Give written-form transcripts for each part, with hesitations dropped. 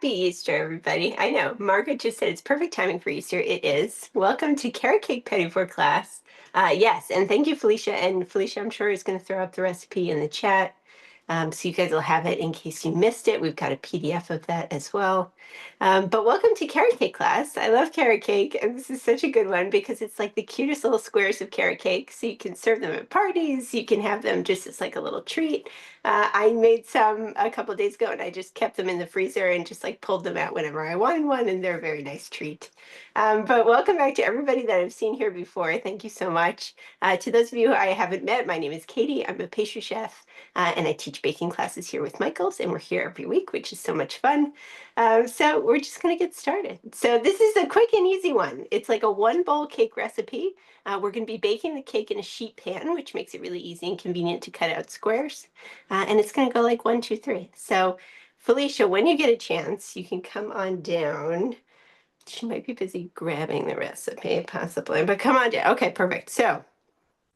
Happy Easter, everybody. I know, Margaret just said it's perfect timing for Easter. It is. Welcome to Carrot Cake Petit class. Yes, and thank you, Felicia. And Felicia, I'm sure, is going to throw up the recipe in the chat. So you guys will have it in case you missed it. We've got a PDF of that as well. But welcome to Carrot Cake class. I love carrot cake, and this is such a good one because it's like the cutest little squares of carrot cake. So you can serve them at parties. You can have them just as like a little treat. I made some a couple days ago, and I just kept them in the freezer and just like pulled them out whenever I wanted one, and they're a very nice treat. But welcome back to everybody that I've seen here before. Thank you so much. To those of you who I haven't met, my name is Katie. I'm a pastry chef, and I teach baking classes here with Michaels, and we're here every week, which is so much fun. So we're just going to get started. So this is a quick and easy one. It's like a one bowl cake recipe. We're going to be baking the cake in a sheet pan, which makes it really easy and convenient to cut out squares. And it's going to go like 1, 2, 3. So Felicia, when you get a chance, you can come on down. She might be busy grabbing the recipe, possibly, but come on down. Okay, perfect. So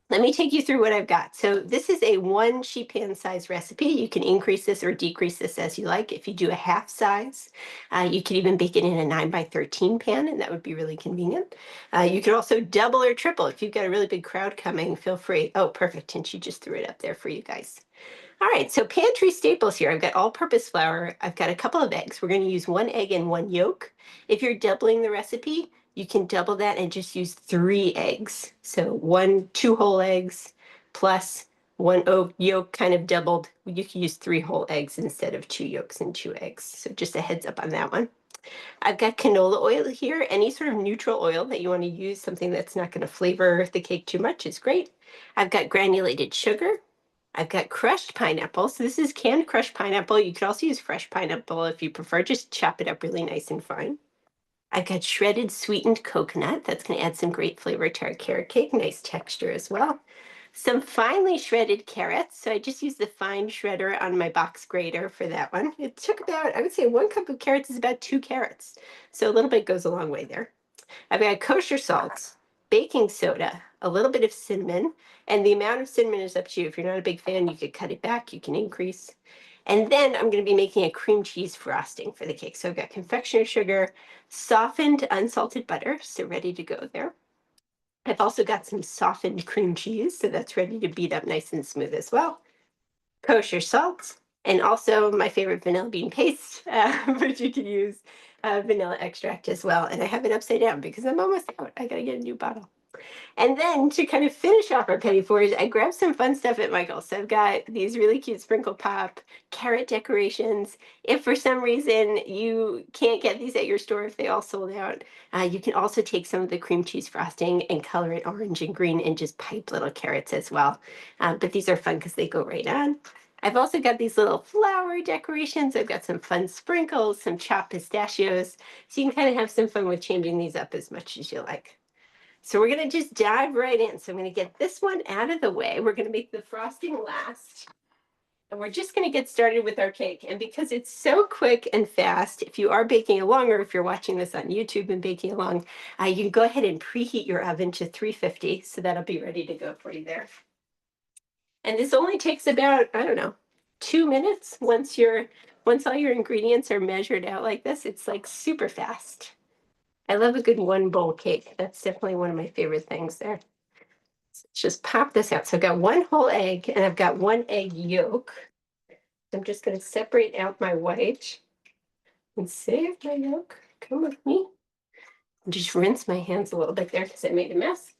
let me take you through what I've got. So this is a 1 sheet pan size recipe. You can increase this or decrease this as you like. If you do a half size, you could even bake it in a 9x13 pan, and that would be really convenient. You could also double or triple. If you've got a really big crowd coming, feel free. Oh, perfect. And she just threw it up there for you guys. All right, so pantry staples here. I've got all-purpose flour. I've got a couple of eggs. We're going to use 1 egg and 1 yolk. If you're doubling the recipe, you can double that and just use 3 eggs. So 2 whole eggs plus 1 yolk kind of doubled. You can use 3 whole eggs instead of 2 yolks and 2 eggs. So just a heads up on that one. I've got canola oil here. Any sort of neutral oil that you want to use, something that's not going to flavor the cake too much, is great. I've got granulated sugar. I've got crushed pineapple. So this is canned crushed pineapple. You could also use fresh pineapple if you prefer. Just chop it up really nice and fine. I've got shredded sweetened coconut. That's going to add some great flavor to our carrot cake. Nice texture as well. Some finely shredded carrots. So I just used the fine shredder on my box grater for that one. It took about, I would say 1 cup of carrots is about 2 carrots. So a little bit goes a long way there. I've got kosher salt, baking soda, a little bit of cinnamon, and the amount of cinnamon is up to you. If you're not a big fan, you could cut it back, you can increase. And then I'm going to be making a cream cheese frosting for the cake. So I've got confectioner's sugar, softened unsalted butter, so ready to go there. I've also got some softened cream cheese, so that's ready to beat up nice and smooth as well. Kosher salt, and also my favorite vanilla bean paste, but you can use vanilla extract as well. And I have it upside down because I'm almost out. I got to get a new bottle. And then to kind of finish off our petit fours, I grabbed some fun stuff at Michael's. So I've got these really cute sprinkle pop carrot decorations. If for some reason you can't get these at your store, if they all sold out, you can also take some of the cream cheese frosting and color it orange and green and just pipe little carrots as well. But these are fun because they go right on. I've also got these little flower decorations. I've got some fun sprinkles, some chopped pistachios. So you can kind of have some fun with changing these up as much as you like. So we're going to just dive right in. So I'm going to get this one out of the way. We're going to make the frosting last. And we're just going to get started with our cake. And because it's so quick and fast, if you are baking along or if you're watching this on YouTube and baking along, you can go ahead and preheat your oven to 350. So that'll be ready to go for you there. And this only takes about, I don't know, 2 minutes once all your ingredients are measured out like this. It's like super fast. I love a good 1 bowl cake. That's definitely one of my favorite things there. So let's just pop this out. So I've got 1 whole egg and I've got 1 egg yolk. I'm just going to separate out my white and save my yolk. Come with me. And just rinse my hands a little bit there because I made a mess.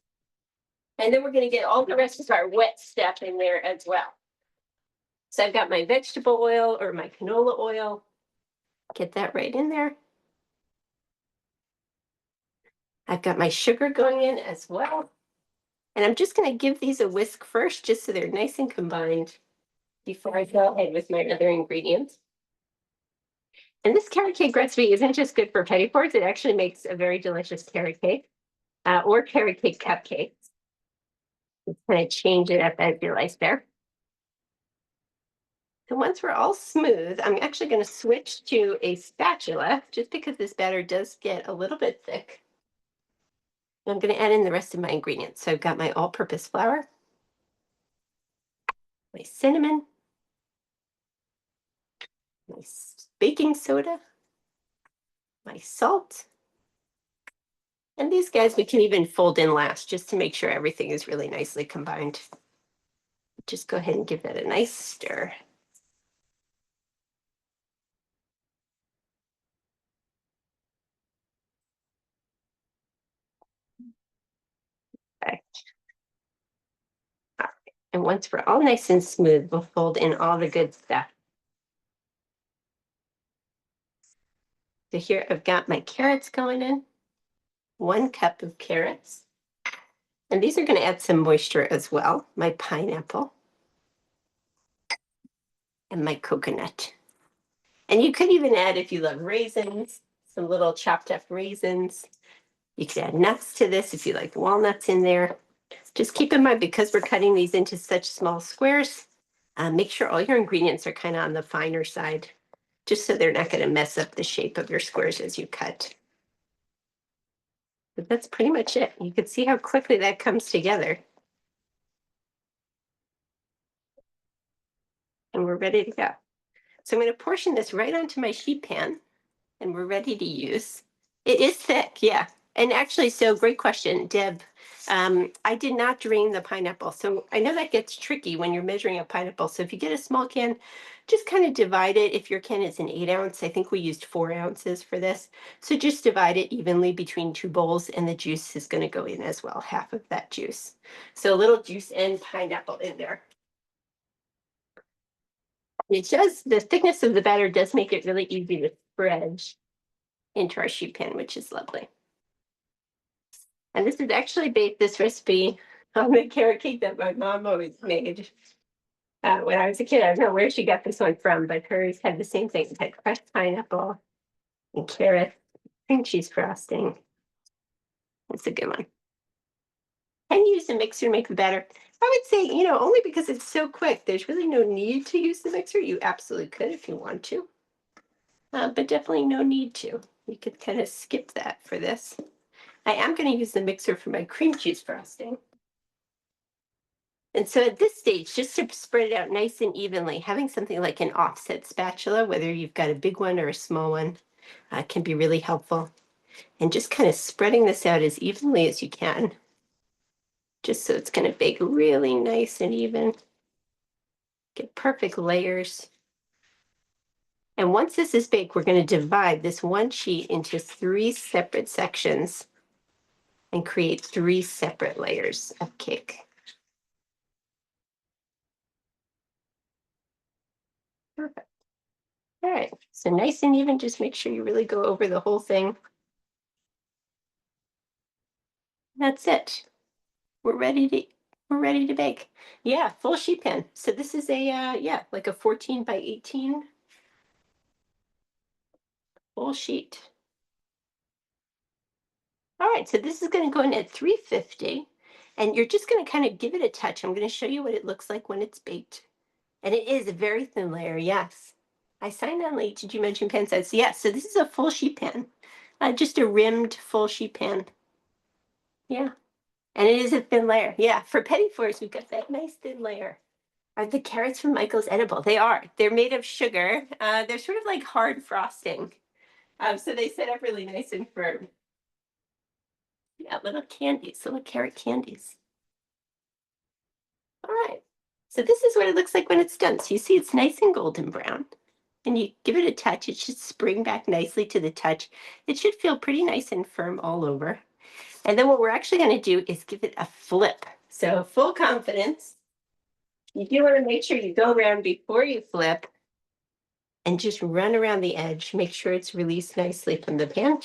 And then we're going to get all the rest of our wet stuff in there as well. So I've got my vegetable oil or my canola oil. Get that right in there. I've got my sugar going in as well. And I'm just going to give these a whisk first, just so they're nice and combined before I go ahead with my other ingredients. And this carrot cake recipe isn't just good for petit fours, it actually makes a very delicious carrot cake or carrot cake cupcakes. Just kind of change it up as you like there. So once we're all smooth, I'm actually going to switch to a spatula just because this batter does get a little bit thick. I'm going to add in the rest of my ingredients. So I've got my all-purpose flour, my cinnamon, my baking soda, my salt. And these guys we can even fold in last just to make sure everything is really nicely combined. Just go ahead and give that a nice stir. Okay. All right. And once we're all nice and smooth, we'll fold in all the good stuff. So here I've got my carrots going in, 1 cup of carrots. And these are going to add some moisture as well. My pineapple and my coconut. And you could even add, if you love raisins, some little chopped up raisins. You could add nuts to this if you like walnuts in there. Just keep in mind, because we're cutting these into such small squares, make sure all your ingredients are kind of on the finer side, just so they're not going to mess up the shape of your squares as you cut. But that's pretty much it. You can see how quickly that comes together. And we're ready to go. So I'm going to portion this right onto my sheet pan, and we're ready to use. It is thick, yeah. And actually, so great question, Deb. I did not drain the pineapple. So I know that gets tricky when you're measuring a pineapple. So if you get a small can, just kind of divide it. If your can is an 8 ounce, I think we used 4 ounces for this. So just divide it evenly between 2 bowls, and the juice is going to go in as well, half of that juice. So a little juice and pineapple in there. It does, the thickness of the batter does make it really easy to spread into our sheet pan, which is lovely. And this is actually based, this recipe, on the carrot cake that my mom always made when I was a kid. I don't know where she got this one from, but hers had the same thing. It had crushed pineapple and carrot, cream cheese frosting. It's a good one. And use the mixer to make the batter. I would say, only because it's so quick, there's really no need to use the mixer. You absolutely could if you want to, but definitely no need to. You could kind of skip that for this. I am going to use the mixer for my cream cheese frosting. And so at this stage, just to spread it out nice and evenly, having something like an offset spatula, whether you've got a big one or a small one, can be really helpful. And just kind of spreading this out as evenly as you can, just so it's going to bake really nice and even. Get perfect layers. And once this is baked, we're going to divide this one sheet into 3 separate sections and create 3 separate layers of cake. Perfect. All right, so nice and even, just make sure you really go over the whole thing. That's it. We're ready to bake. Yeah, full sheet pan. So this is a like a 14 by 18 full sheet. All right, so this is going to go in at 350, and you're just going to kind of give it a touch. I'm going to show you what it looks like when it's baked. And it is a very thin layer, yes. I signed on late. Did you mention pan size? Yes, so this is a full sheet pan. Just a rimmed full sheet pan. Yeah. And it is a thin layer. Yeah, for petit fours, we've got that nice thin layer. Are the carrots from Michael's edible? They are. They're made of sugar. They're sort of like hard frosting. So they set up really nice and firm. Yeah, little candies, little carrot candies. All right. So this is what it looks like when it's done. So you see it's nice and golden brown. And you give it a touch. It should spring back nicely to the touch. It should feel pretty nice and firm all over. And then what we're actually going to do is give it a flip. So full confidence. You do want to make sure you go around before you flip and just run around the edge. Make sure it's released nicely from the pan.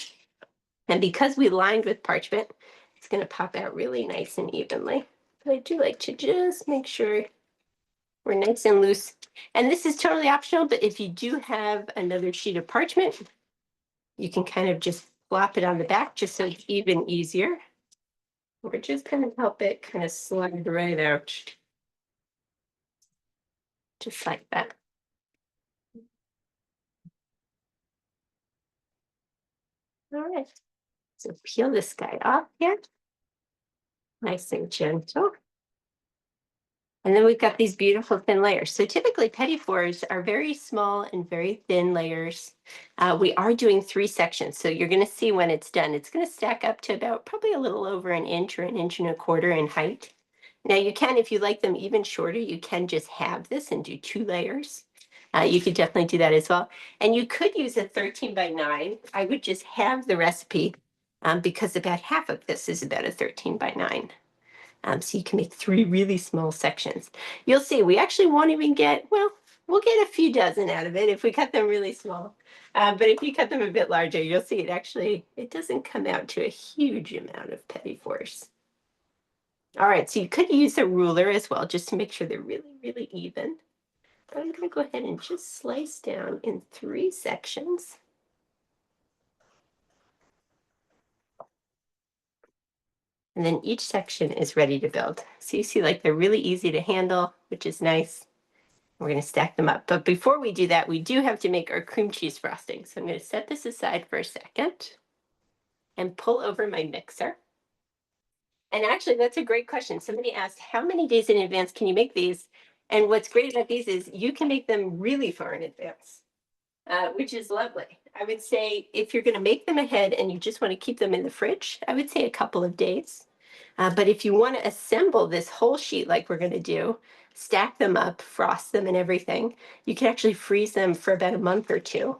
And because we lined with parchment, it's going to pop out really nice and evenly. But I do like to just make sure we're nice and loose. And this is totally optional, but if you do have another sheet of parchment, you can kind of just plop it on the back just so it's even easier. Or just kind of help it kind of slide right out. Just like that. All right. So peel this guy off here. Nice and gentle. And then we've got these beautiful thin layers. So typically petit fours are very small and very thin layers. We are doing 3 sections. So you're going to see when it's done, it's going to stack up to about probably a little over an inch or an inch and a quarter in height. Now you can, if you like them even shorter, you can just have this and do 2 layers. You could definitely do that as well. And you could use a 13 by 9. I would just have the recipe because about half of this is about a 13 by 9. So you can make 3 really small sections. You'll see we actually won't even get, well, we'll get a few dozen out of it if we cut them really small. But if you cut them a bit larger, you'll see it doesn't come out to a huge amount of petit fours. All right, so you could use a ruler as well, just to make sure they're really, really even. I'm going to go ahead and just slice down in 3 sections. And then each section is ready to build. So you see like they're really easy to handle, which is nice. We're going to stack them up. But before we do that, we do have to make our cream cheese frosting. So I'm going to set this aside for a second and pull over my mixer. And actually, that's a great question. Somebody asked, how many days in advance can you make these? And what's great about these is you can make them really far in advance, which is lovely. I would say if you're going to make them ahead and you just want to keep them in the fridge, I would say a couple of days. But if you want to assemble this whole sheet like we're going to do, stack them up, frost them and everything, you can actually freeze them for about a month or 2,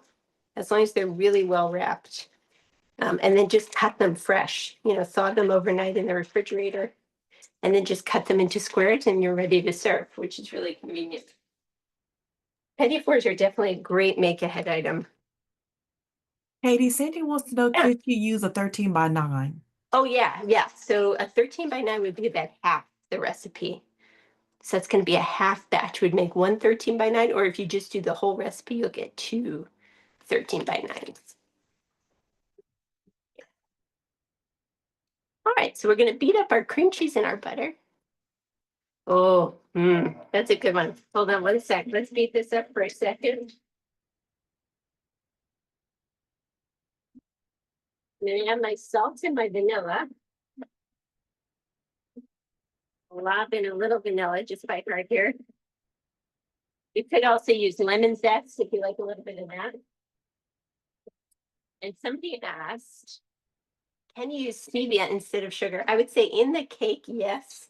as long as they're really well wrapped. And then just cut them fresh, thaw them overnight in the refrigerator, and then just cut them into squares and you're ready to serve, which is really convenient. Petit fours are definitely a great make ahead item. Katie, Sandy wants to know, Yeah. could you use a 13 by 9? Oh yeah, yeah. So a 13 by 9 would be about half the recipe. So it's going to be a half batch. Would make 1 13 by 9, or if you just do the whole recipe, you'll get 2 13 by 9s. All right, so we're going to beat up our cream cheese and our butter. Oh, that's a good one. Hold on 1 sec. Let's beat this up for a second. Then I have my salt and my vanilla. Lob in a little vanilla just by right here. You could also use lemon zest if you like a little bit of that. And somebody asked, can you use stevia instead of sugar? I would say in the cake, yes.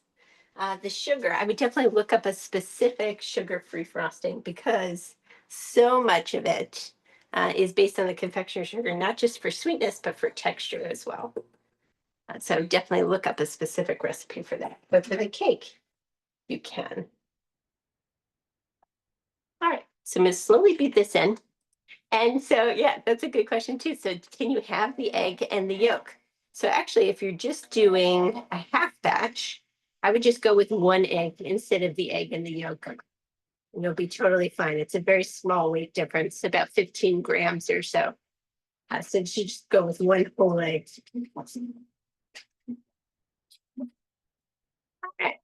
The sugar, I would definitely look up a specific sugar-free frosting because so much of it is based on the confectioner sugar, not just for sweetness, but for texture as well. So definitely look up a specific recipe for that. But for the cake, you can. All right, so I'm going to slowly beat this in. And so, yeah, that's a good question too. So can you have the egg and the yolk? So actually, if you're just doing a half batch, I would just go with 1 egg instead of the egg and the yolk. And you'll be totally fine. It's a very small weight difference, about 15 grams or so. So you just go with 1 whole egg. All right.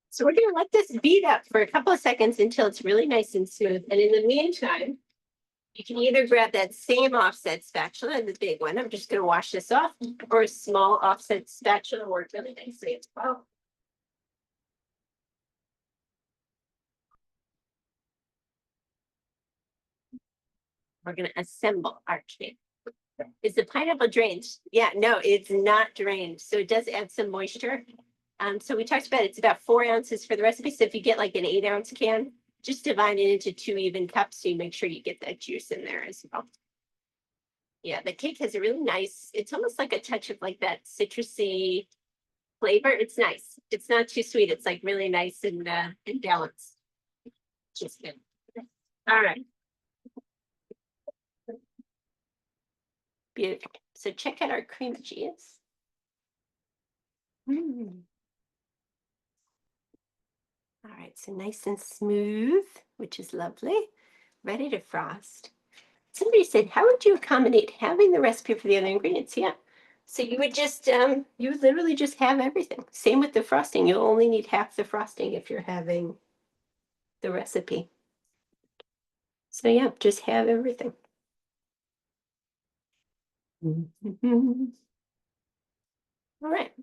So we're going to let this beat up for a couple of seconds until it's really nice and smooth. And in the meantime, you can either grab that same offset spatula, the big one. I'm just going to wash this off, or a small offset spatula works really nicely as well. We're going to assemble our cake. Is the pineapple drained? Yeah, no, it's not drained. So it does add some moisture. So we talked about it's about 4 ounces for the recipe. So if you get like an 8-ounce can, just divide it into 2 even cups so you make sure you get that juice in there as well. Yeah, the cake has a really nice, it's almost like a touch of like that citrusy flavor. It's nice. It's not too sweet. It's like really nice and balanced. Just good. All right. Beautiful. So check out our cream cheese. All right, so nice and smooth, which is lovely. Ready to frost. Somebody said, how would you accommodate having the recipe for the other ingredients? Yeah. So you would just, you would literally just have everything. Same with the frosting. You'll only need half the frosting if you're having the recipe. So yeah, just have everything. All right.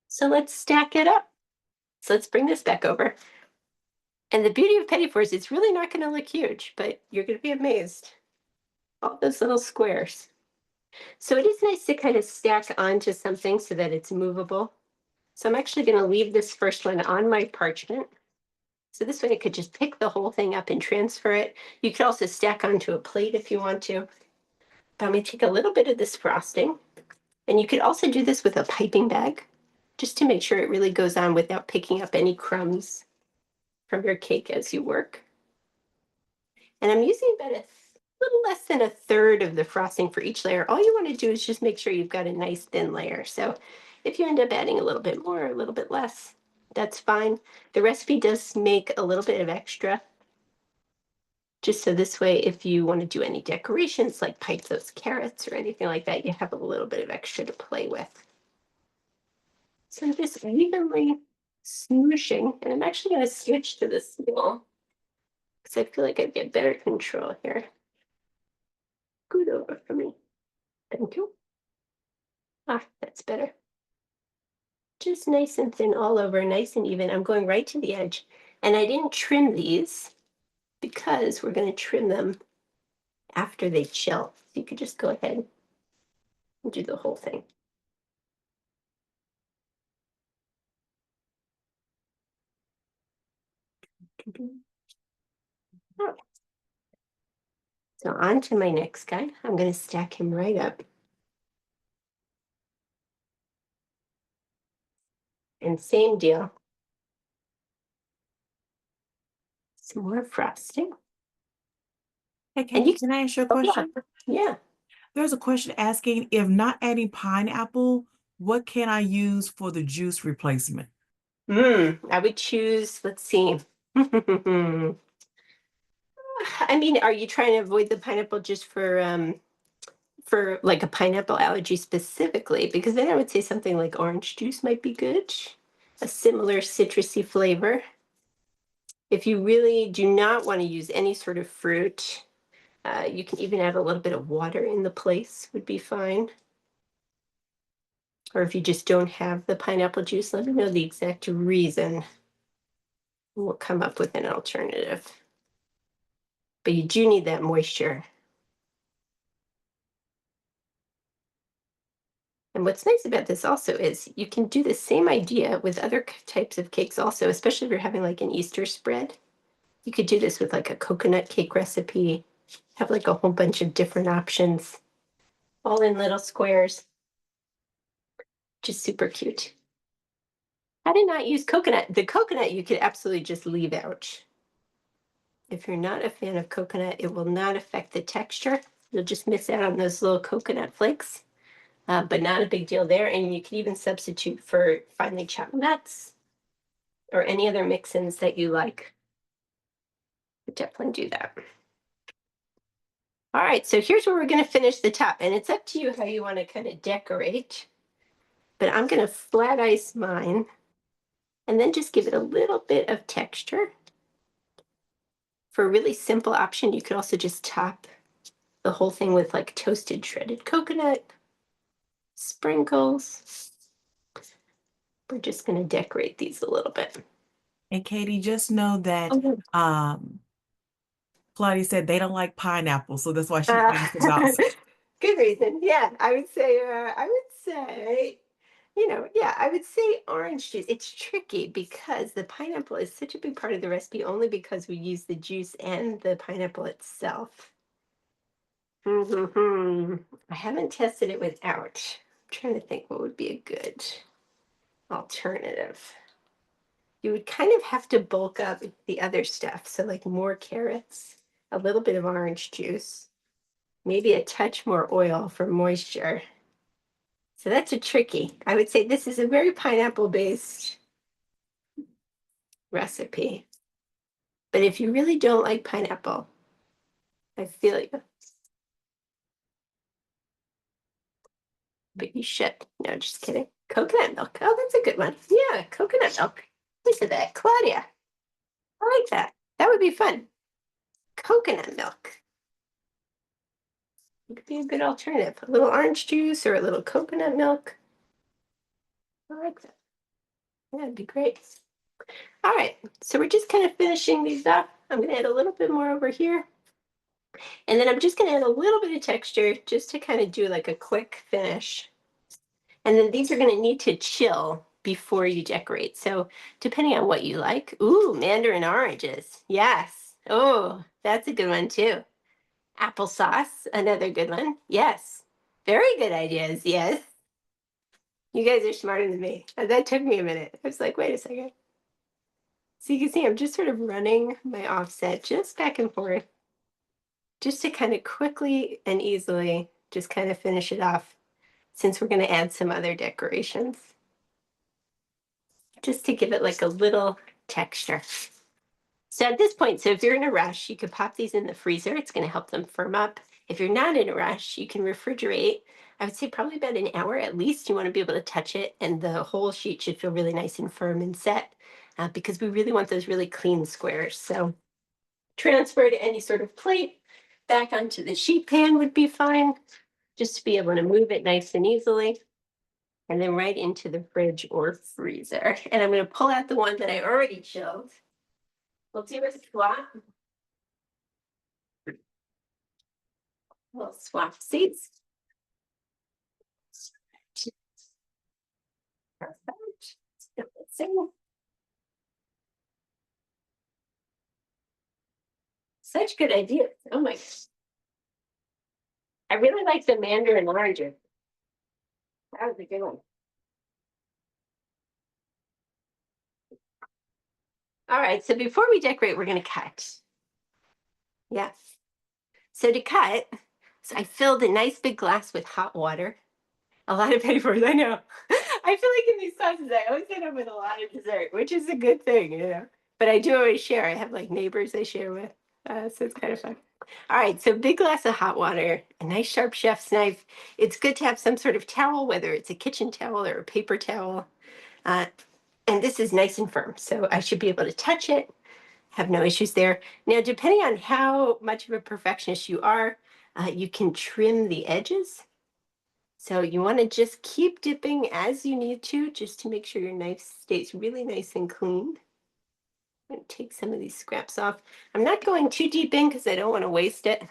So let's stack it up. So let's bring this back over. And the beauty of Petit Fours, it's really not going to look huge, but you're going to be amazed. All those little squares. So it is nice to kind of stack onto something so that it's movable. So I'm actually going to leave this first one on my parchment. So this way I could just pick the whole thing up and transfer it. You could also stack onto a plate if you want to. But I'm going to take a little bit of this frosting. And you could also do this with a piping bag, just to make sure it really goes on without picking up any crumbs from your cake as you work. And I'm using about a little less than a third of the frosting for each layer. All you want to do is just make sure you've got a nice thin layer. So if you end up adding a little bit more, or a little bit less, that's fine. The recipe does make a little bit of extra, just so this way, if you want to do any decorations, like pipe those carrots or anything like that, you have a little bit of extra to play with. So I'm just evenly smooshing, and I'm actually going to switch to the small because I feel like I get better control here. Scoot over for me. Thank you. Ah, that's better. Just nice and thin all over, nice and even. I'm going right to the edge. And I didn't trim these because we're going to trim them after they chill. So you could just go ahead and do the whole thing. Oh. So on to my next guy. I'm going to stack him right up. And same deal. Some more frosting. Hey, And you Katie, can I ask you a can, question? yeah. There's a question asking, if not adding pineapple, what can I use for the juice replacement? I would choose, let's see. I mean, are you trying to avoid the pineapple just for like a pineapple allergy specifically? Because then I would say something like orange juice might be good. A similar citrusy flavor. If you really do not want to use any sort of fruit, you can even add a little bit of water in the place would be fine. Or if you just don't have the pineapple juice, let me know the exact reason. We'll come up with an alternative. But you do need that moisture. And what's nice about this also is you can do the same idea with other types of cakes also, especially if you're having like an Easter spread. You could do this with like a coconut cake recipe, have like a whole bunch of different options, all in little squares. Just super cute. How to not use coconut? The coconut you could absolutely just leave out. If you're not a fan of coconut, it will not affect the texture. You'll just miss out on those little coconut flakes. But not a big deal there. And you can even substitute for finely chopped nuts or any other mix-ins that you like. Definitely do that. All right, so here's where we're going to finish the top, and it's up to you how you want to kind of decorate. But I'm going to flat ice mine and then just give it a little bit of texture. For a really simple option, you could also just top the whole thing with like toasted shredded coconut, sprinkles. We're just going to decorate these a little bit. And Katie, just know that Oh, Claudia said they don't like pineapple, so that's why she Uh, asked about. good reason. Yeah, I would say, yeah, I would say orange juice. It's tricky because the pineapple is such a big part of the recipe only because we use the juice and the pineapple itself. I haven't tested it without. I'm trying to think what would be a good alternative. You would kind of have to bulk up the other stuff. So like more carrots, a little bit of orange juice, maybe a touch more oil for moisture. So that's a tricky. I would say this is a very pineapple-based recipe. But if you really don't like pineapple, I feel you. But you should. No, just kidding. Coconut milk. Oh, that's a good one. Yeah, coconut milk. Look at that. Claudia. I like that. That would be fun. Coconut milk. It could be a good alternative. A little orange juice or a little coconut milk. I like that. Yeah, it'd be great. All right, so we're just kind of finishing these up. I'm gonna add a little bit more over here. And then I'm just gonna add a little bit of texture just to kind of do like a quick finish. And then these are gonna need to chill before you decorate. So depending on what you like. Ooh, mandarin oranges. Yes. Oh, that's a good one too. Applesauce, another good one. Yes. Very good ideas. Yes. You guys are smarter than me. That took me a minute. I was like, wait a second. So you can see I'm just sort of running my offset just back and forth, just to kind of quickly and easily just kind of finish it off, since we're going to add some other decorations, just to give it like a little texture. So at this point, so if you're in a rush, you could pop these in the freezer. It's going to help them firm up. If you're not in a rush, you can refrigerate. I would say probably about an hour at least. You want to be able to touch it, and the whole sheet should feel really nice and firm and set, because we really want those really clean squares. So transfer to any sort of plate, back onto the sheet pan would be fine, just to be able to move it nice and easily. And then right into the fridge or freezer. And I'm going to pull out the one that I already chilled. We'll do a swap. We'll swap seats. Perfect. Such good ideas. Oh my gosh. I really like the mandarin oranges. That was a good one. All right, so before we decorate, we're going to cut. Yes. So to cut, so I filled a nice big glass with hot water. A lot of papers, I know. I feel like in these classes, I always end up with a lot of dessert, which is a good thing, you know. But I do always share. I have like neighbors I share with, so it's kind of fun. All right, so big glass of hot water, a nice sharp chef's knife. It's good to have some sort of towel, whether it's a kitchen towel or a paper towel. Uh, and this is nice and firm, so I should be able to touch it, have no issues there. Now, depending on how much of a perfectionist you are, you can trim the edges. So you want to just keep dipping as you need to, just to make sure your knife stays really nice and clean. I'm going to take some of these scraps off. I'm not going too deep in because I don't want to waste it.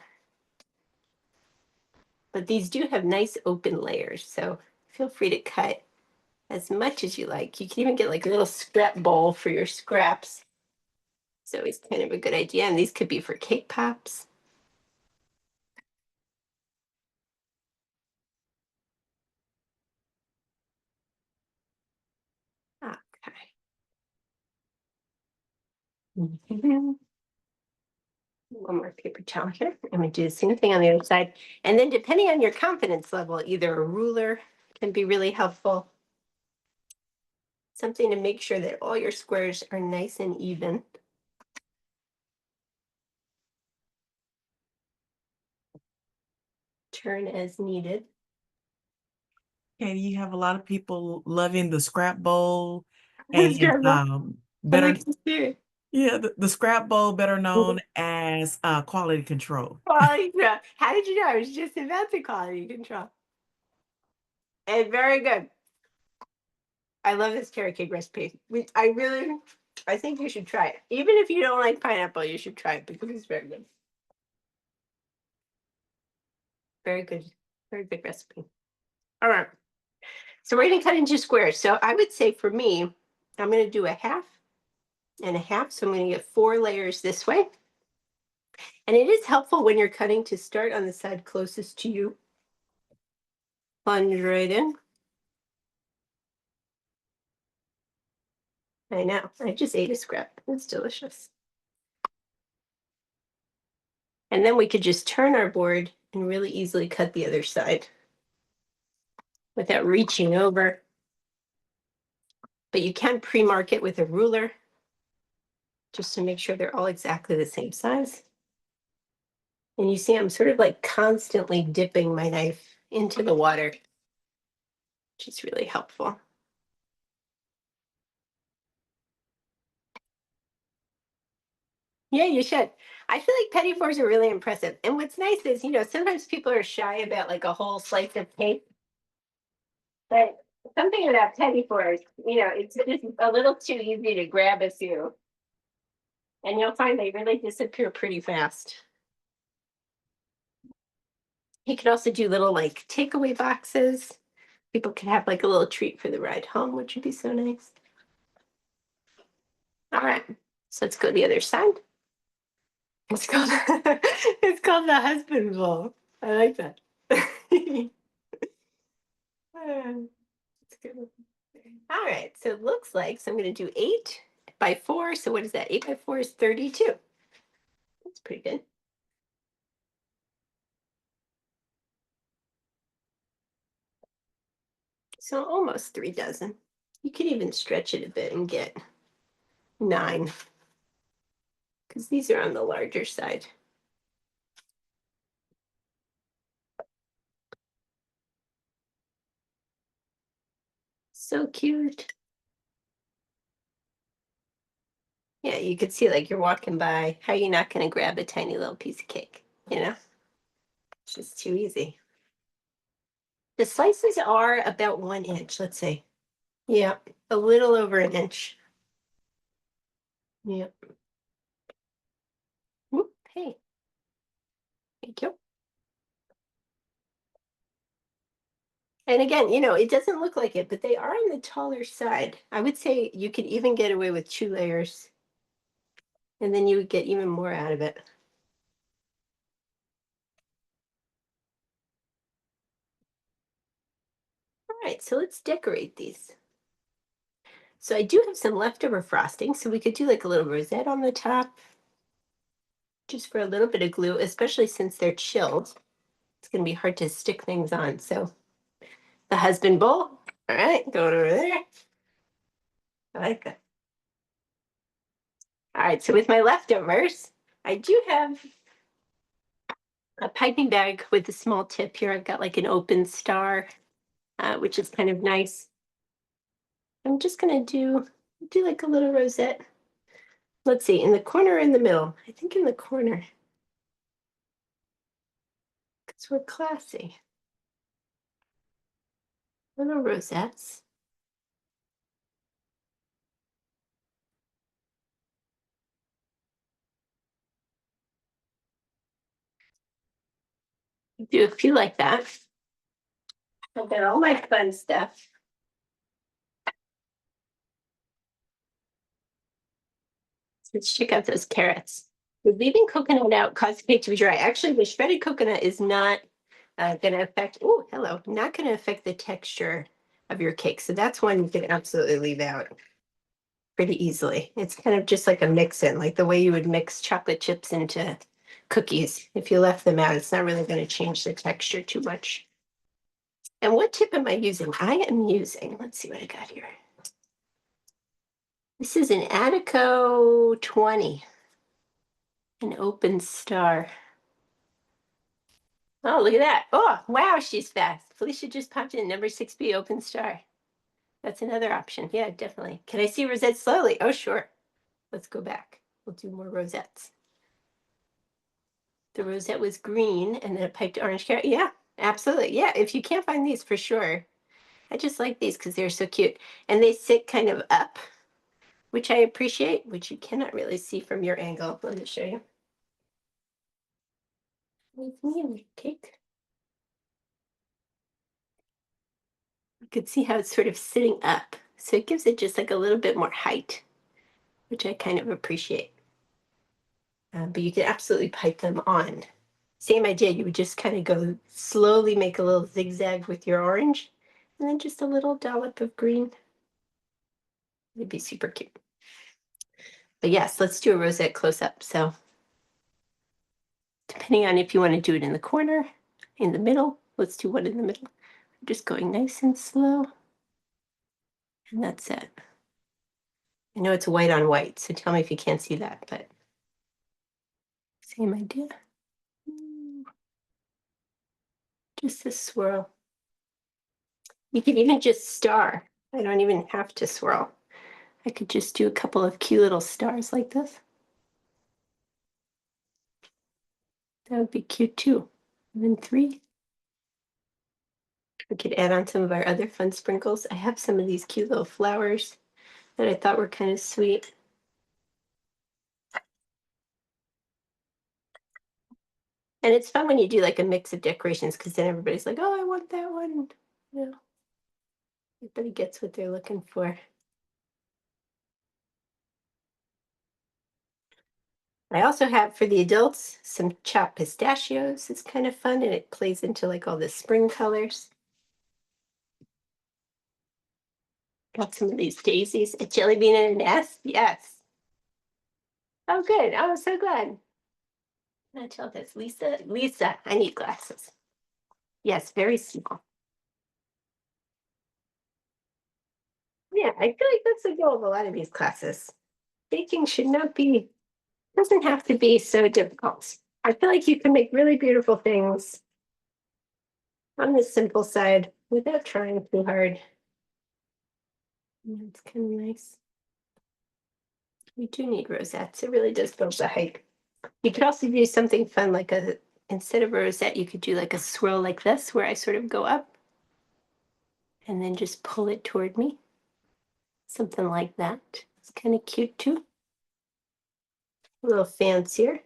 But these do have nice open layers, so feel free to cut as much as you like. You can even get like a little scrap bowl for your scraps. It's always kind of a good idea. And these could be for cake pops. Okay. One more paper towel here. I'm going to do the same thing on the other side. And then depending on your confidence level, either a ruler can be really helpful. Something to make sure that all your squares are nice and even. Turn as needed. Okay, you have a lot of people loving the scrap bowl and I'm better, like, dude, yeah, the scrap bowl better known as quality control. quality control. How did you know? I was just about to quality control. And very good. I love this carrot cake recipe. I think you should try it. Even if you don't like pineapple, you should try it because it's very good. Very good. Very good recipe. All right. So we're going to cut into squares. So I would say for me, I'm going to do a half and a half. So I'm going to get 4 layers this way. And it is helpful when you're cutting to start on the side closest to you. Plunge right in. I know. I just ate a scrap. It's delicious. And then we could just turn our board and really easily cut the other side without reaching over. But you can pre-mark it with a ruler just to make sure they're all exactly the same size. And you see I'm sort of like constantly dipping my knife into the water, which is really helpful. Yeah, you should. I feel like petit fours are really impressive. And what's nice is, sometimes people are shy about like a whole slice of cake. But Something about Petit fours, it's just a little too easy to grab a few. And you'll find they really disappear pretty fast. You could also do little like takeaway boxes. People could have like a little treat for the ride home, which would be so nice. All right, so let's go the other side. It's called it's called the husband bowl. I like that. That's good. All right, so it looks like so I'm going to do 8 by 4. So what is that? 8 by 4 is 32. That's pretty good. So almost 3 dozen. You could even stretch it a bit and get 9 because these are on the larger side. So cute. Yeah, you could see like you're walking by. How are you not going to grab a tiny little piece of cake? It's just too easy. The slices are about 1 inch, let's say. Yeah, a little over an inch. Yeah. Whoop, hey, thank you. And again, it doesn't look like it, but they are on the taller side. I would say you could even get away with 2 layers, and then you would get even more out of it. All right, so let's decorate these. So I do have some leftover frosting, so we could do like a little rosette on the top, just for a little bit of glue, especially since they're chilled. It's going to be hard to stick things on. So the husband bowl. All right, going over there. I like that. All right, so with my leftovers, I do have a piping bag with a small tip here. I've got like an open star, which is kind of nice. I'm just gonna do like a little rosette. Let's see, in the corner or in the middle? I think in the corner, because we're classy. Little rosettes. Do a few like that. I've got all my fun stuff. Let's check out those carrots. We're leaving coconut out causes cake to be dry. Actually, the shredded coconut is not going to affect, oh, hello, not going to affect the texture of your cake. So that's one you can absolutely leave out pretty easily. It's kind of just like a mix in, like the way you would mix chocolate chips into cookies. If you left them out, it's not really going to change the texture too much. And what tip am I using? I am using, let's see what I got here. This is an Attico 20, an open star. Oh, look at that. Oh, wow, she's fast. Felicia just popped in number 6B open star. That's another option. Yeah, definitely. Can I see rosette slowly? Oh, sure. Let's go back. We'll do more rosettes. The rosette was green and then a piped orange carrot. Yeah, absolutely. Yeah, if you can't find these for sure. I just like these because they're so cute. And they sit kind of up, which I appreciate, which you cannot really see from your angle. Let me show you. With me and the cake. You could see how it's sort of sitting up. So it gives it just like a little bit more height, which I kind of appreciate. But you could absolutely pipe them on. Same idea, you would just kind of go slowly, make a little zigzag with your orange, and then just a little dollop of green. It'd be super cute. But yes, let's do a rosette close up. So depending on if you want to do it in the corner, in the middle, let's do one in the middle. I'm just going nice and slow. And that's it. I know it's white on white, so tell me if you can't see that, but same idea. Just a swirl. You can even just star. I don't even have to swirl. I could just do a couple of cute little stars like this. That would be cute too. And then 3. We could add on some of our other fun sprinkles. I have some of these cute little flowers that I thought were kind of sweet. And it's fun when you do like a mix of decorations because then everybody's like, oh, I want that one. You know, everybody gets what they're looking for. I also have for the adults some chopped pistachios. It's kind of fun and it plays into like all the spring colors. Got some of these daisies. A jelly bean and an S? Yes. Oh, good. I'm so glad. Not tell this. Lisa, Lisa, I need glasses. Yes, very small. Yeah, I feel like that's the goal of a lot of these classes. Baking should not be, doesn't have to be so difficult. I feel like you can make really beautiful things on the simple side without trying too hard. It's kind of nice. We do need rosettes. It really does build the height. You could also do something fun like instead of a rosette, you could do like a swirl like this where I sort of go up and then just pull it toward me. Something like that. It's kind of cute too. A little fancier.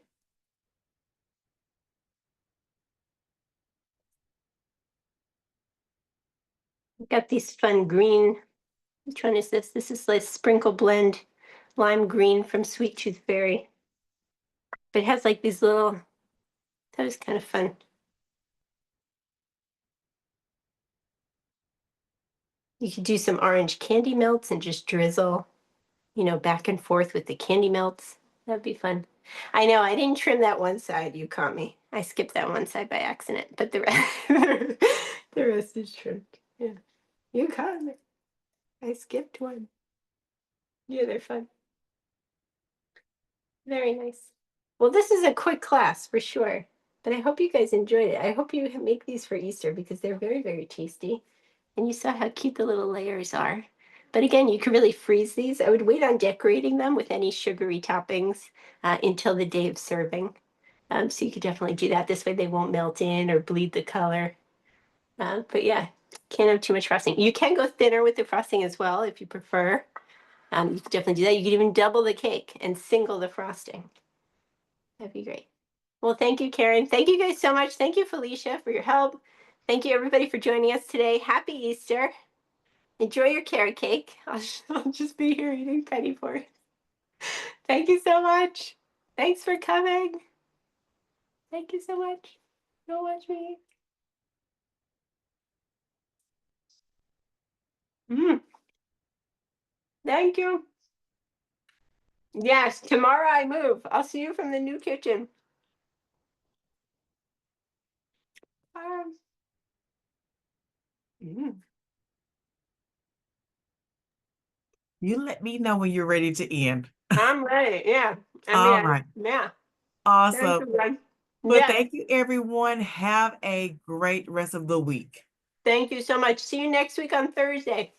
I've got these fun green. Which one is this? This is like Sprinkle Blend Lime Green from Sweet Tooth Fairy. But it has like these little, that was kind of fun. You could do some orange candy melts and just drizzle, back and forth with the candy melts. That'd be fun. I know I didn't trim that one side. You caught me. I skipped that one side by accident, but the rest, the rest is trimmed. Yeah, you caught me. I skipped one. Yeah, they're fun. Very nice. Well, this is a quick class for sure, but I hope you guys enjoyed it. I hope you make these for Easter because they're very, very tasty. And you saw how cute the little layers are. But again, you can really freeze these. I would wait on decorating them with any sugary toppings until the day of serving. So you could definitely do that. This way they won't melt in or bleed the color. But yeah, can't have too much frosting. You can go thinner with the frosting as well if you prefer. You could definitely do that. You could even double the cake and single the frosting. That'd be great. Well, thank you, Karen. Thank you guys so much. Thank you, Felicia, for your help. Thank you, everybody, for joining us today. Happy Easter. Enjoy your carrot cake. I'll just be here eating petit fours. Thank you so much. Thanks for coming. Thank you so much. Don't watch me. Mm, thank you. Yes, tomorrow I move. I'll see you from the new kitchen. Um, mm. You let me know when you're ready to end. I'm ready. Yeah. I All mean, right. yeah. Thank Awesome. you, Ron. Well, Yes. thank you, everyone. Have a great rest of the week. Thank you so much. See you next week on Thursday.